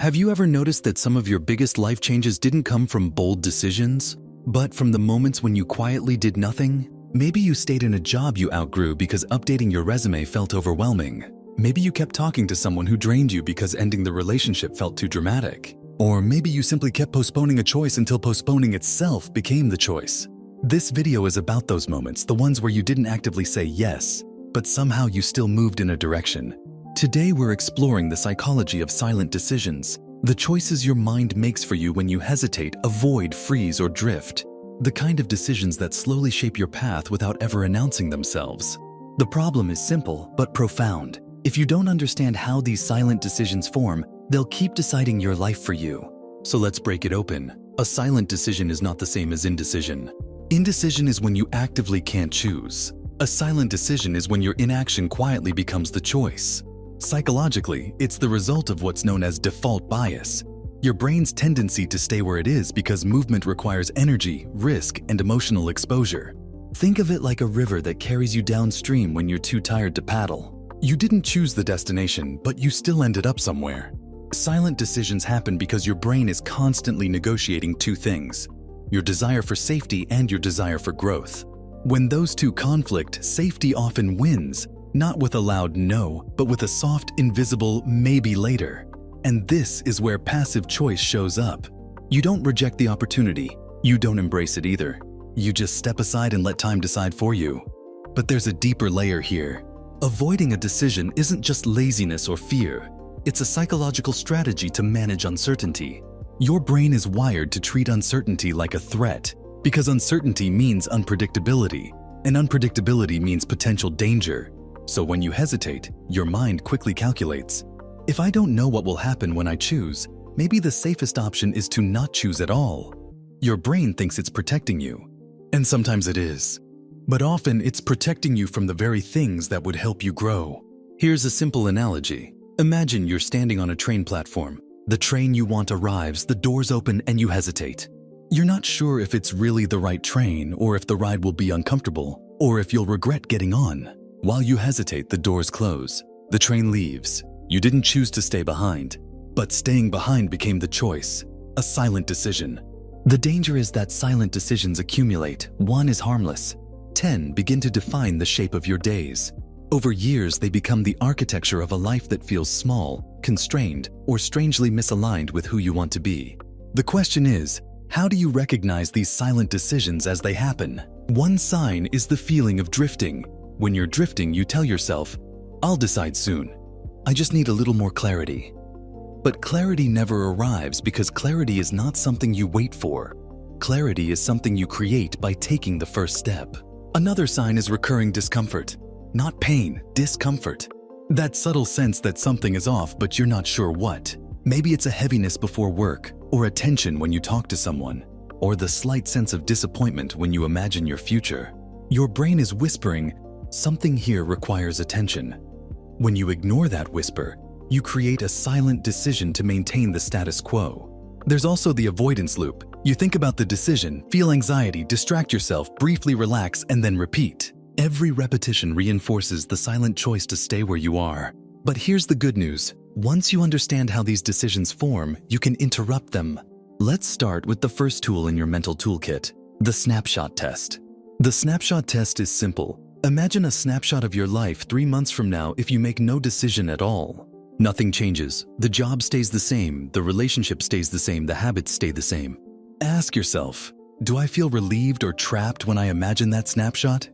Have you ever noticed that some of your biggest life changes didn't come from bold decisions, but from the moments when you quietly did nothing? Maybe you stayed in a job you outgrew because updating your resume felt overwhelming. Maybe you kept talking to someone who drained you because ending the relationship felt too dramatic. Or maybe you simply kept postponing a choice until postponing itself became the choice. This video is about those moments, the ones where you didn't actively say yes, but somehow you still moved in a direction. Today we're exploring the psychology of silent decisions, the choices your mind makes for you when you hesitate, avoid, freeze, or drift. The kind of decisions that slowly shape your path without ever announcing themselves. The problem is simple but profound. If you don't understand how these silent decisions form, they'll keep deciding your life for you. So let's break it open. A silent decision is not the same as indecision. Indecision is when you actively can't choose. A silent decision is when your inaction quietly becomes the choice. Psychologically, it's the result of what's known as default bias, your brain's tendency to stay where it is because movement requires energy, risk, and emotional exposure. Think of it like a river that carries you downstream when you're too tired to paddle. You didn't choose the destination, but you still ended up somewhere. Silent decisions happen because your brain is constantly negotiating two things: your desire for safety and your desire for growth. When those two conflict, safety often wins, not with a loud no, but with a soft, invisible maybe later. And this is where passive choice shows up. You don't reject the opportunity. You don't embrace it either. You just step aside and let time decide for you. But there's a deeper layer here. Avoiding a decision isn't just laziness or fear. It's a psychological strategy to manage uncertainty. Your brain is wired to treat uncertainty like a threat, because uncertainty means unpredictability, and unpredictability means potential danger. So when you hesitate, your mind quickly calculates, if I don't know what will happen when I choose, maybe the safest option is to not choose at all. Your brain thinks it's protecting you. And sometimes it is. But often it's protecting you from the very things that would help you grow. Here's a simple analogy. Imagine you're standing on a train platform. The train you want arrives, the doors open, and you hesitate. You're not sure if it's really the right train, or if the ride will be uncomfortable, or if you'll regret getting on. While you hesitate, the doors close. The train leaves. You didn't choose to stay behind, but staying behind became the choice, a silent decision. The danger is that silent decisions accumulate. 1 is harmless. 10 begin to define the shape of your days. Over years, they become the architecture of a life that feels small, constrained, or strangely misaligned with who you want to be. The question is, how do you recognize these silent decisions as they happen? One sign is the feeling of drifting. When you're drifting, you tell yourself, I'll decide soon. I just need a little more clarity. But clarity never arrives because clarity is not something you wait for. Clarity is something you create by taking the first step. Another sign is recurring discomfort. Not pain, discomfort. That subtle sense that something is off but you're not sure what. Maybe it's a heaviness before work, or a tension when you talk to someone, or the slight sense of disappointment when you imagine your future. Your brain is whispering, something here requires attention. When you ignore that whisper, you create a silent decision to maintain the status quo. There's also the avoidance loop. You think about the decision, feel anxiety, distract yourself, briefly relax, and then repeat. Every repetition reinforces the silent choice to stay where you are. But here's the good news. Once you understand how these decisions form, you can interrupt them. Let's start with the first tool in your mental toolkit, the snapshot test. The snapshot test is simple. Imagine a snapshot of your life 3 months from now if you make no decision at all. Nothing changes. The job stays the same, the relationship stays the same, the habits stay the same. Ask yourself, do I feel relieved or trapped when I imagine that snapshot?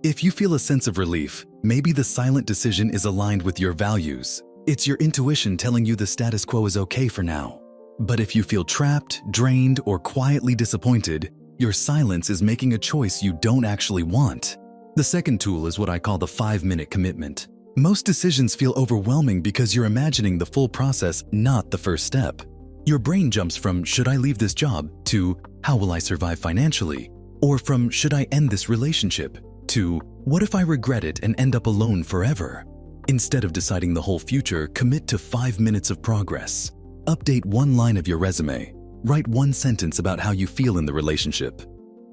If you feel a sense of relief, maybe the silent decision is aligned with your values. It's your intuition telling you the status quo is okay for now. But if you feel trapped, drained, or quietly disappointed, your silence is making a choice you don't actually want. The second tool is what I call the 5-minute commitment. Most decisions feel overwhelming because you're imagining the full process, not the first step. Your brain jumps from should I leave this job to how will I survive financially? Or from should I end this relationship to what if I regret it and end up alone forever? Instead of deciding the whole future, commit to 5 minutes of progress. Update 1 line of your resume. Write 1 sentence about how you feel in the relationship.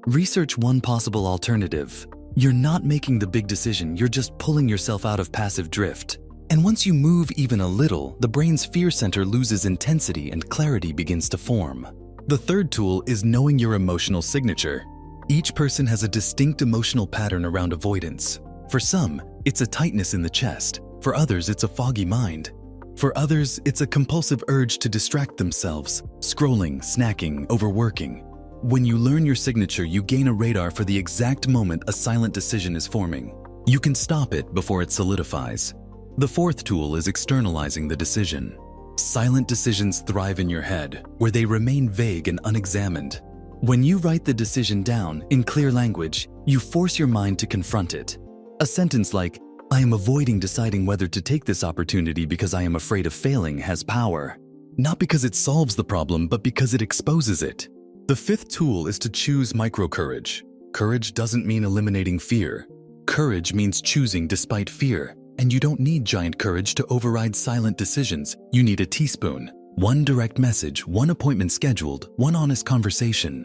Research 1 possible alternative. You're not making the big decision, you're just pulling yourself out of passive drift. And once you move even a little, the brain's fear center loses intensity and clarity begins to form. The third tool is knowing your emotional signature. Each person has a distinct emotional pattern around avoidance. For some, it's a tightness in the chest. For others, it's a foggy mind. For others, it's a compulsive urge to distract themselves, scrolling, snacking, overworking. When you learn your signature, you gain a radar for the exact moment a silent decision is forming. You can stop it before it solidifies. The fourth tool is externalizing the decision. Silent decisions thrive in your head, where they remain vague and unexamined. When you write the decision down in clear language, you force your mind to confront it. A sentence like, "I am avoiding deciding whether to take this opportunity because I am afraid of failing," has power. Not because it solves the problem, but because it exposes it. The fifth tool is to choose micro-courage. Courage doesn't mean eliminating fear. Courage means choosing despite fear. And you don't need giant courage to override silent decisions. You need a teaspoon. One direct message, one appointment scheduled, one honest conversation.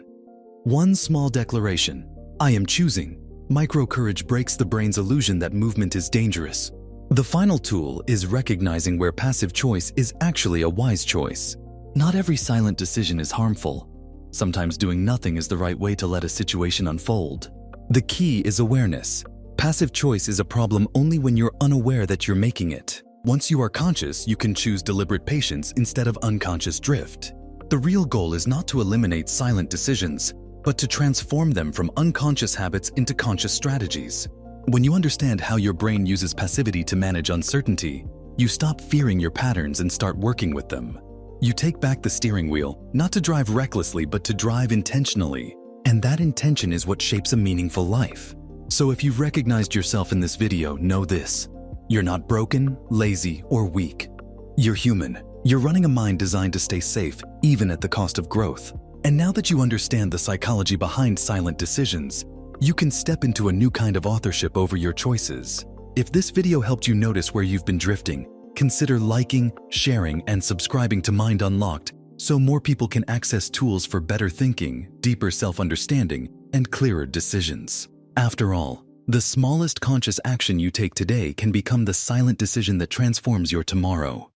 One small declaration. I am choosing. Micro-courage breaks the brain's illusion that movement is dangerous. The final tool is recognizing where passive choice is actually a wise choice. Not every silent decision is harmful. Sometimes doing nothing is the right way to let a situation unfold. The key is awareness. Passive choice is a problem only when you're unaware that you're making it. Once you are conscious, you can choose deliberate patience instead of unconscious drift. The real goal is not to eliminate silent decisions, but to transform them from unconscious habits into conscious strategies. When you understand how your brain uses passivity to manage uncertainty, you stop fearing your patterns and start working with them. You take back the steering wheel, not to drive recklessly, but to drive intentionally. And that intention is what shapes a meaningful life. So if you've recognized yourself in this video, know this. You're not broken, lazy, or weak. You're human. You're running a mind designed to stay safe, even at the cost of growth. And now that you understand the psychology behind silent decisions, you can step into a new kind of authorship over your choices. If this video helped you notice where you've been drifting, consider liking, sharing, and subscribing to Mind Unlocked so more people can access tools for better thinking, deeper self-understanding, and clearer decisions. After all, the smallest conscious action you take today can become the silent decision that transforms your tomorrow.